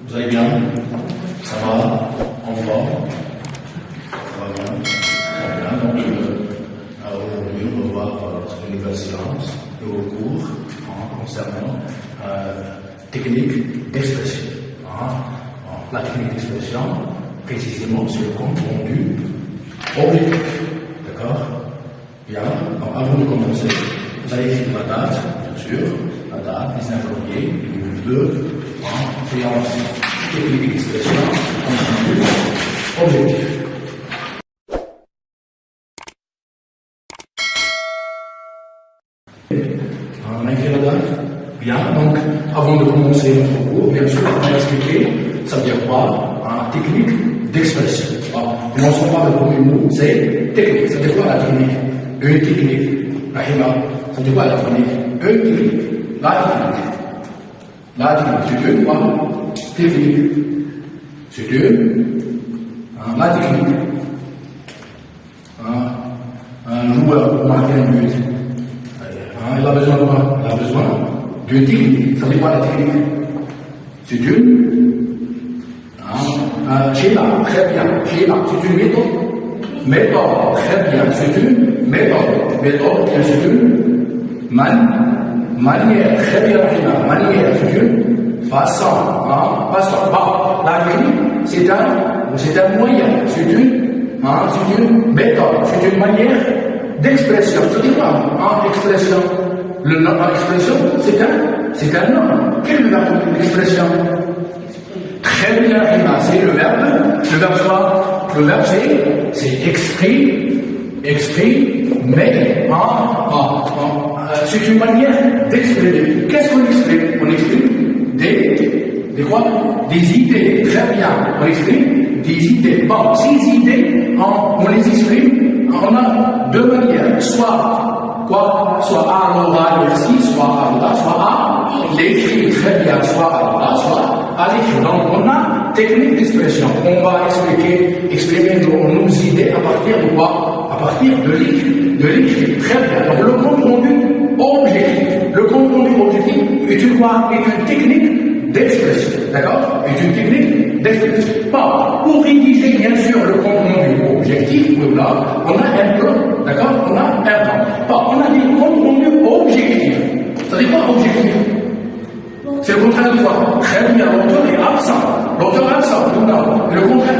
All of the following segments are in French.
Vous allez bien? Ça va? En forme? Ça va bien? Très bien. Donc, aujourd'hui, on va voir une nouvelle séance, un nouveau cours concernant technique d'expression. La technique d'expression, précisément, c'est le compte rendu objectif. D'accord? Bien. Donc, avant de commencer, vous allez écrire la date, bien sûr, la date, 19 janvier 2002, séance technique d'expression, objectif. On a écrit la date. Bien, donc, avant de commencer notre cours, bien sûr, on va expliquer, ça veut dire quoi? Technique d'expression. Commençons par le premier mot, c'est technique. Ça veut dire quoi la technique? Une technique. La hima, ça veut dire quoi la technique? Une technique. La technique. La technique, c'est une quoi? Technique. C'est une. La technique. Un joueur pour marquer un but. Il a besoin de quoi? Il a besoin d'une technique. Ça veut dire quoi la technique? C'est une. Sheila, très bien. Sheila, c'est une méthode. Méthode, très bien. C'est une méthode. Méthode, bien, c'est une manière. Très bien, Sheila. Manière, c'est une façon. Façon. Bon, la technique, c'est un moyen. C'est une méthode. C'est une manière d'expression. C'est quoi? Expression. Le nom expression, c'est un nom. Quel est le verbe d'expression? Très bien, Emma, c'est le verbe. Le verbe quoi? Le verbe c'est exprimer. C'est une manière d'exprimer. Qu'est-ce qu'on exprime? On exprime des idées. Très bien. On exprime des idées. Bon, ces idées, on les exprime, on a deux manières. Soit à l'oral, merci, soit à l'oral, soit à l'écrit. Très bien. Soit à l'oral, soit à l'écrit. Donc, on a technique d'expression. On va exprimer nos idées à partir de quoi? À partir de l'écrit. Très bien. Donc, le compte rendu objectif. Le compte rendu objectif est une technique d'expression. D'accord? Est une technique d'expression. Bon, pour rédiger, bien sûr, le compte rendu objectif, là, on a un plan. D'accord? On a un plan. Bon, on a dit compte rendu objectif. Ça veut dire quoi objectif? C'est le contraire de quoi? Très bien, l'auteur est absent. L'auteur est absent. Non. Le contraire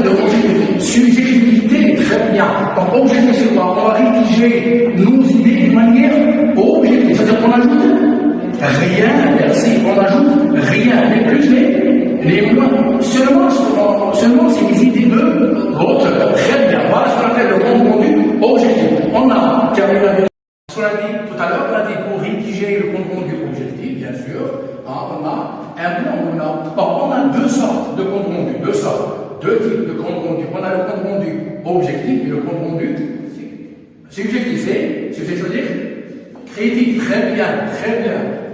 de objectif. Subjectivité, très bien. Donc, objectif, c'est quoi? On va rédiger nos idées de manière objective. C'est-à-dire qu'on ajoute rien, merci. On ajoute rien, les plus, les moins. Seulement, c'est les idées de l'auteur. Très bien. Voilà ce qu'on appelle le compte rendu objectif. On a terminé ce qu'on a dit tout à l'heure, on a dit pour rédiger le compte rendu objectif, bien sûr, on a un plan, on a deux sortes de compte rendu, deux types de compte rendu. On a le compte rendu objectif et le compte rendu subjectif. C'est-à-dire critique, très bien.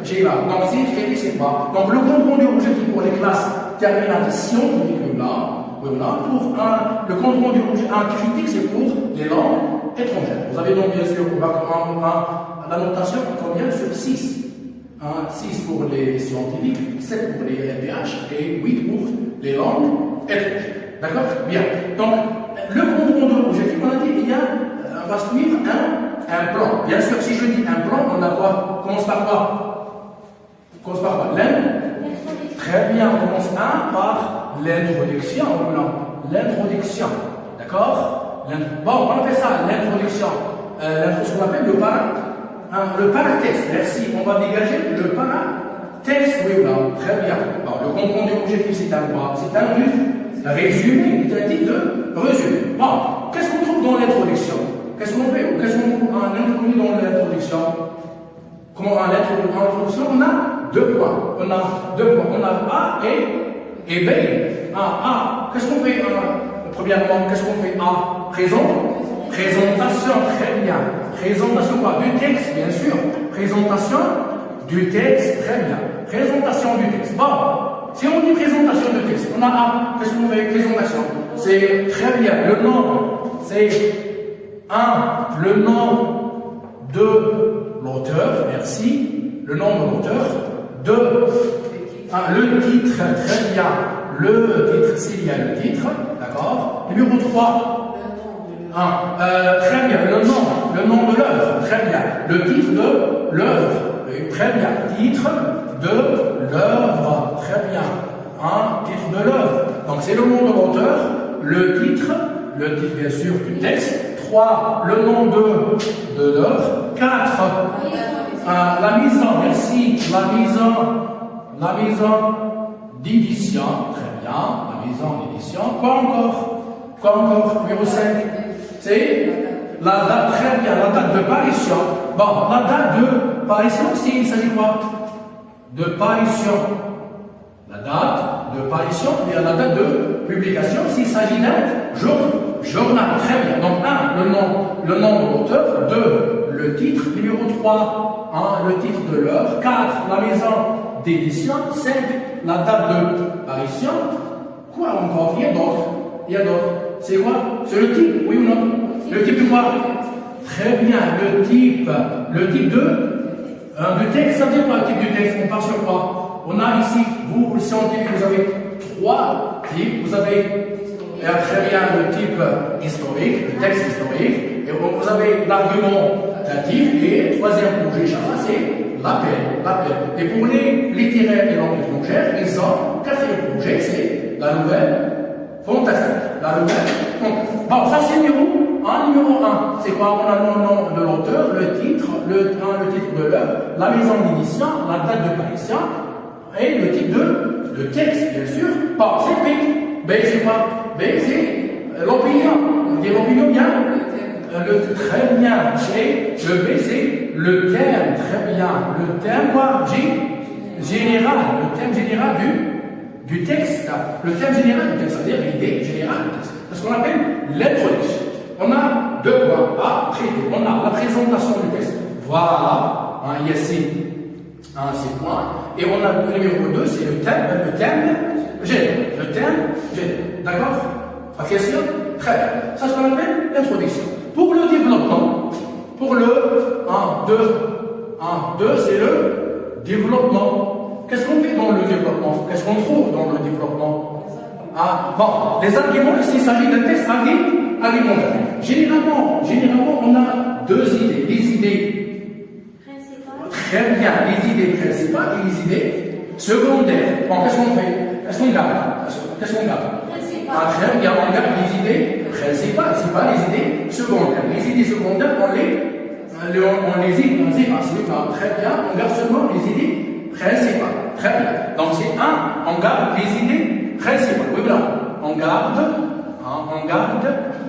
J'ai là. Donc, c'est critique, c'est quoi? Donc, le compte rendu objectif pour les classes terminales scientifiques, pour le compte rendu critique, c'est pour les langues étrangères. Vous avez donc bien sûr la notation combien sur 6. 6 pour les scientifiques, 7 pour les LPH et 8 pour les langues étrangères. D'accord? Bien. Donc, le compte rendu objectif, on a dit on va suivre un plan. Bien sûr, si je dis un plan, on a quoi? Commence par quoi? Très bien, on commence par l'introduction. L'introduction. D'accord? Bon, on appelle ça l'introduction. Ce qu'on appelle le paratexte. Merci. On va dégager le paratexte. Oui, là. Très bien. Bon, le compte rendu objectif, c'est un quoi? C'est un résumé. Il est un type de résumé. Bon, qu'est-ce qu'on trouve dans l'introduction? Qu'est-ce qu'on fait? Qu'est-ce qu'on trouve en introduit dans l'introduction? Comment en introduction, on a deux points. On a A et B. A. Qu'est-ce qu'on fait? Premièrement, qu'est-ce qu'on fait? A. Présentation, très bien. Présentation quoi? Du texte, bien sûr. Présentation du texte, très bien. Présentation du texte. Bon, si on dit présentation du texte, on a A. Qu'est-ce qu'on fait? Présentation. C'est très bien. Le nom, c'est le nom de l'auteur, merci. Le nom de l'auteur. 2. le titre, très bien. Le titre, s'il y a le titre, d'accord. Numéro 3. Très bien, le nom de l'œuvre, très bien. Le titre de l'œuvre, très bien. Titre de l'œuvre, très bien. Titre de l'œuvre. Donc c'est le nom de l'auteur, le titre bien sûr du texte. 3, le nom de l'œuvre. 4, la mise en, merci, la mise en d'édition, très bien, la mise en édition. Quoi encore, numéro 5, c'est la date, très bien, la date de parution. Bon, la date de parution, il s'agit quoi? De parution. La date de parution, et la date de publication, s'il s'agit d'un journal. Très bien. Donc, 1, le nom de l'auteur. 2, le titre. Numéro 3, le titre de l'œuvre. 4, la maison d'édition. 5, la date de parution. Quoi encore? Il y a d'autres. C'est quoi? C'est le type, oui ou non? Le type de quoi? Très bien. Le type de texte. Ça veut dire quoi, le type du texte? On part sur quoi? On a ici, vous, le scientifique, vous avez 3 types. Vous avez très bien le type historique, le texte historique, et vous avez l'argumentatif, et troisième projet, c'est l'appel. Et pour les littéraires et langues étrangères, ils ont 4e projet, c'est la nouvelle fantastique. Bon, ça c'est numéro 1. C'est quoi? On a le nom de l'auteur, le titre de l'œuvre, la maison d'édition, la date de parution, et le type de texte, bien sûr. Bon, c'est B. B, c'est quoi? B, c'est l'opinion. On dit l'opinion bien? Très bien. Le B, c'est le thème. Très bien. Le thème, quoi? Général. Le thème général du texte. Le thème général du texte, c'est-à-dire l'idée générale du texte. C'est ce qu'on appelle l'introduction. On a 2 points à traiter. On a la présentation du texte. Voilà. Il y a ces points. Et on a le numéro 2, c'est le thème général. D'accord? La question? Très bien. Ça, c'est ce qu'on appelle l'introduction. Pour le développement, pour le 2, c'est le développement. Qu'est-ce qu'on fait dans le développement? Qu'est-ce qu'on trouve dans le développement? Bon, les arguments, ici, il s'agit d'un texte argumentaire. Généralement, on a 2 idées. Les idées principales. Très bien, les idées principales et les idées secondaires. Bon, qu'est-ce qu'on fait? Qu'est-ce qu'on garde? Très bien, on garde les idées principales, c'est pas les idées secondaires. Les idées secondaires, on les efface. Très bien, on garde seulement les idées principales. Très bien. Donc c'est 1, on garde les idées principales. Oui, voilà. On garde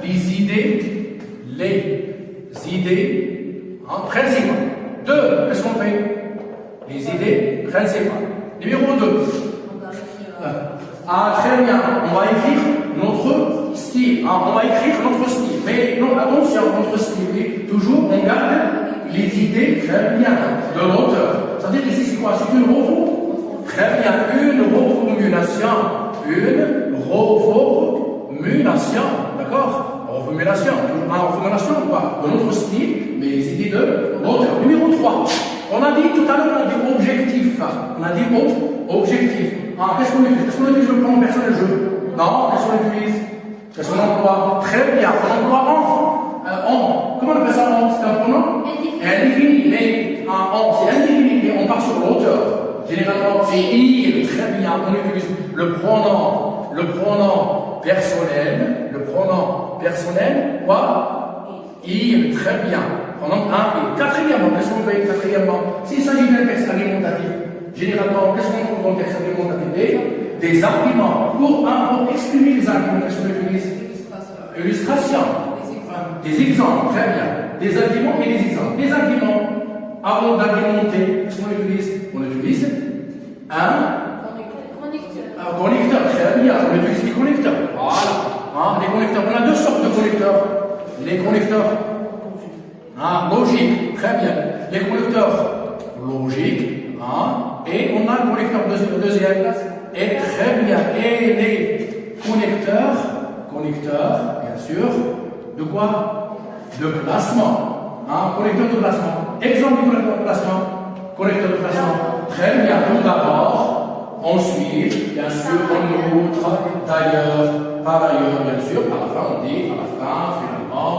les idées principales. 2, qu'est-ce qu'on fait? Les idées principales. Numéro 2. Très bien, on va écrire notre style. Mais non, attention, notre style est toujours, on garde les idées très bien de l'auteur. C'est-à-dire ici, c'est quoi? C'est une reformulation. Très bien, une reformulation. D'accord? Reformulation, quoi? De notre style, mais les idées de l'auteur. Numéro 3. On a dit tout à l'heure, on a dit objectif. Qu'est-ce qu'on utilise? Qu'est-ce qu'on utilise le pronom personnel je? Non, qu'est-ce qu'on utilise? Qu'est-ce qu'on emploie? Très bien, on emploie en. Comment on appelle ça en? C'est un pronom indéfini. Mais c'est indéfini, mais on part sur l'auteur. Généralement, c'est il. Très bien, on utilise le pronom personnel. Quoi? Il. Très bien. Pronom 1 et quatrièmement, qu'est-ce qu'on fait? S'il s'agit d'un texte argumentatif, généralement, qu'est-ce qu'on trouve dans le texte argumentatif? Des arguments. Pour exprimer les arguments, qu'est-ce qu'on utilise? Illustration. Des exemples, très bien. Des arguments et des exemples. Des arguments, avant d'argumenter, qu'est-ce qu'on utilise? On utilise un connecteur, très bien. On utilise des connecteurs. Voilà. Les connecteurs, on a 2 sortes de connecteurs. Les connecteurs logiques, très bien. Les connecteurs logiques. Et on a le connecteur deuxième. Et très bien. Et les connecteurs, bien sûr, de quoi? De placement. Connecteur de placement. Exemple du connecteur de placement. Très bien. Tout d'abord, ensuite, bien sûr, en outre, d'ailleurs, par ailleurs, bien sûr, à la fin, on dit, à la fin, finalement,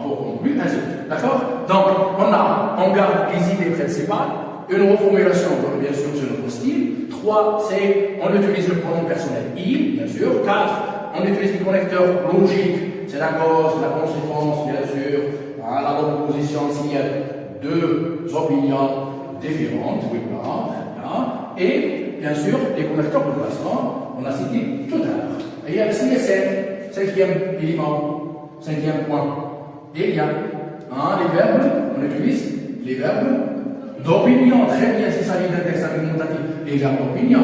pour conclure, ainsi. D'accord? Donc, on garde les idées principales, une reformulation, bien sûr, sur notre style. 3, c'est, on utilise le pronom personnel il, bien sûr. 4, on utilise les connecteurs logiques, c'est la cause, la conséquence, bien sûr, la proposition s'il y a deux opinions différentes, oui, voilà. Et, bien sûr, les connecteurs de placement, on a cité tout à l'heure. Et il y a aussi les 5e élément, 5e point. Et il y a les verbes, on utilise les verbes d'opinion, très bien, s'il s'agit d'un texte argumentatif. Les verbes d'opinion,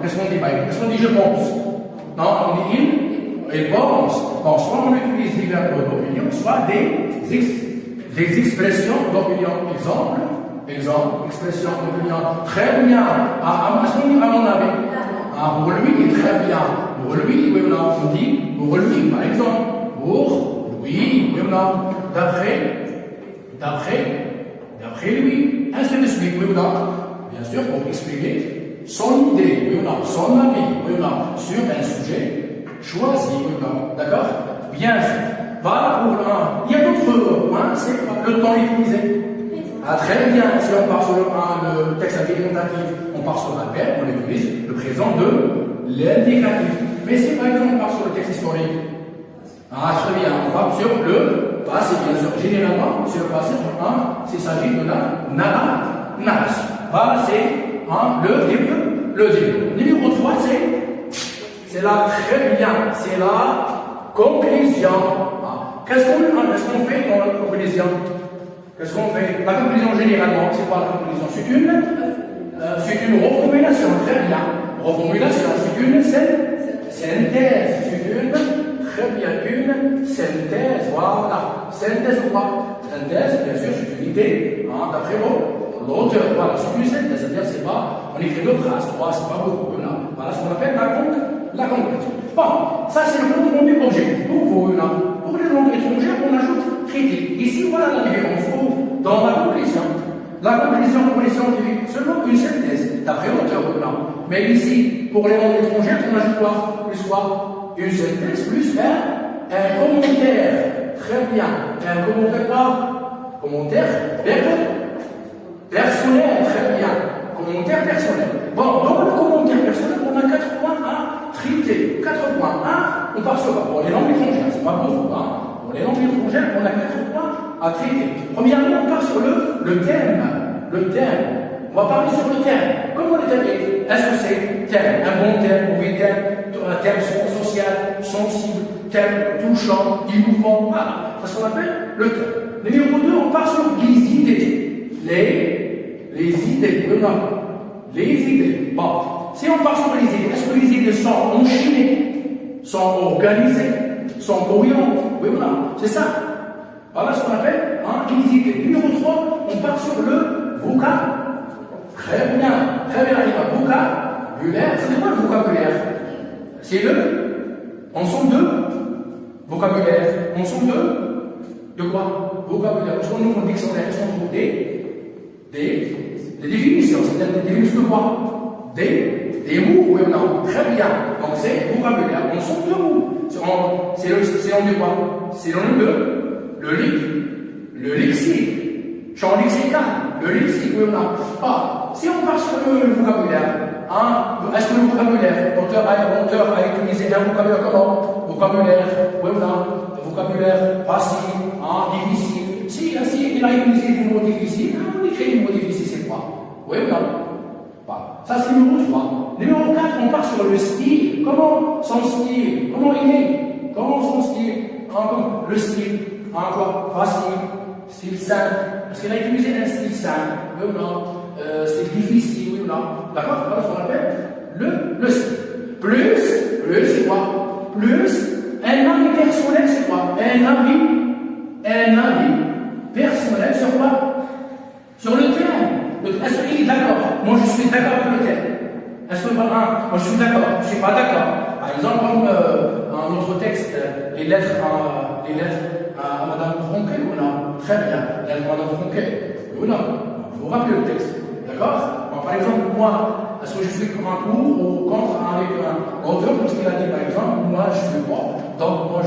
qu'est-ce qu'on dit? Qu'est-ce qu'on dit je pense? Non, on dit il pense. Bon, soit on utilise les verbes d'opinion, soit des expressions d'opinion. Exemple, expression d'opinion. Très bien. Est-ce qu'on dit à mon avis? Pour lui, très bien. Pour lui, oui ou non? On dit pour lui, par exemple. Pour lui, oui ou non? D'après lui, ainsi de suite, oui ou non? Bien sûr, pour exprimer son idée, oui ou non? Son avis, oui ou non? Sur un sujet choisi, oui ou non? D'accord? Bien sûr. Voilà pour le 1. Il y a d'autres points, c'est le temps utilisé. Très bien, si on part sur le texte argumentatif, on part sur la verbe, on utilise le présent de l'indicatif. Mais si par exemple on part sur le texte historique, très bien, on va sur le passé, bien sûr. Généralement, sur le passé, s'il s'agit de la narration. Voilà, c'est le début. Numéro 3, c'est la très bien, c'est la conclusion. Qu'est-ce qu'on fait dans la conclusion? Qu'est-ce qu'on fait? La conclusion, généralement, c'est pas la conclusion, c'est une reformulation, très bien. Reformulation, c'est une synthèse, très bien, une synthèse, voilà. Synthèse ou quoi? Synthèse, bien sûr, c'est une idée, d'après l'auteur, voilà, c'est une synthèse, c'est-à-dire, c'est pas, on écrit deux phrases, trois, c'est pas beaucoup, voilà ce qu'on appelle la conclusion. Bon, ça c'est le compte rendu objectif. Pour vous, pour les langues étrangères, on ajoute critique. Ici, voilà la différence. Dans la conclusion pour les scientifiques, seulement une synthèse, d'après l'auteur, mais ici, pour les langues étrangères, on ajoute quoi? Plus quoi? Une synthèse, plus un commentaire. Très bien. Un commentaire quoi? Commentaire personnel, très bien. Commentaire personnel. Bon, dans le commentaire personnel, on a 4 points à traiter. 4 points. 1, on part sur quoi? Pour les langues étrangères, c'est pas pour vous, Pour les langues étrangères, on a 4 points à traiter. Premièrement, on part sur le thème. On va parler sur le thème. Comment le thème est? Est-ce que c'est thème, un bon thème, mauvais thème, un thème social, sensible, thème touchant, émouvant? Voilà. C'est ce qu'on appelle le thème. Numéro 2, on part sur les idées. Les idées. Les idées. Bon. Si on part sur les idées, est-ce que les idées sont enchaînées, sont organisées, sont cohérentes? Oui ou non? C'est ça. Voilà ce qu'on appelle les idées. Numéro 3, on part sur le vocabulaire. Très bien, le vocabulaire. C'est quoi le vocabulaire? C'est ensemble de vocabulaire. Ensemble de quoi? Vocabulaire. Parce qu'on ouvre un dictionnaire, on trouve des définitions. C'est-à-dire des définitions de quoi? Des mots, oui ou non? Très bien. Donc c'est vocabulaire. Ensemble de mots. C'est on dit quoi? C'est le lexique. Champ lexical. Le lexique, oui ou non? Si on part sur le vocabulaire, est-ce que le vocabulaire, l'auteur a utilisé un vocabulaire comment? Vocabulaire, oui ou non? Vocabulaire facile, difficile. Si il a utilisé des mots difficiles, on écrit des mots difficiles, c'est quoi? Oui ou non? Ça c'est numéro 3. Numéro 4, on part sur le style. Comment son style? Comment il est? Comment son style? Le style, quoi? Facile, style simple. Parce qu'il a utilisé un style simple, oui ou non? Style difficile, oui ou non? D'accord? Voilà ce qu'on appelle le style. Plus, c'est quoi? Plus, un avis personnel, c'est quoi? Un avis personnel sur quoi? Sur le thème. Est-ce qu'il est d'accord? Moi, je suis d'accord avec le thème. Est-ce que, moi, je suis d'accord? Je ne suis pas d'accord. Par exemple, comme dans notre texte, les lettres à Madame Franquet, ou non? Très bien. Les lettres à Madame Franquet, ou non? Vous vous rappelez le texte. D'accord? Par exemple, moi, Est-ce que je suis en cours ou contre avec un auteur parce qu'il a dit par exemple, moi je suis pas, donc moi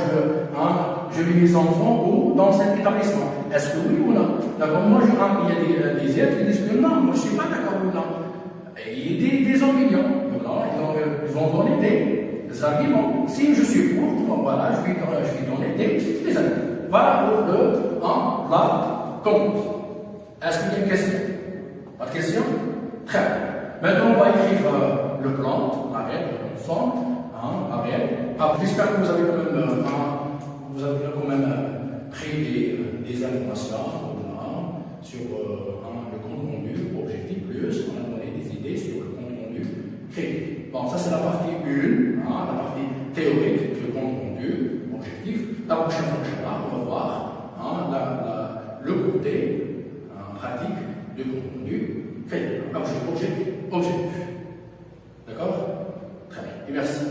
je mets mes enfants dans cet établissement. Est-ce que oui ou non? D'accord, moi il y a des êtres qui disent que non, moi je ne suis pas d'accord ou non. Et il y a des opinions, ils vont donner des arguments. Si je suis pour, bon, voilà, je vais donner des arguments. Voilà pour la compte. Est-ce qu'il y a une question? Pas de question? Très bien. Maintenant, on va écrire le plan, la règle, l'ensemble, la règle. J'espère que vous avez quand même pris des informations sur le compte rendu, objectif plus, on a donné des idées sur le compte rendu créé. Bon, ça c'est la partie 1, la partie théorique du compte rendu, objectif. La prochaine fois, on va voir le côté pratique du compte rendu créé. Objectif. D'accord? Très bien. Et merci.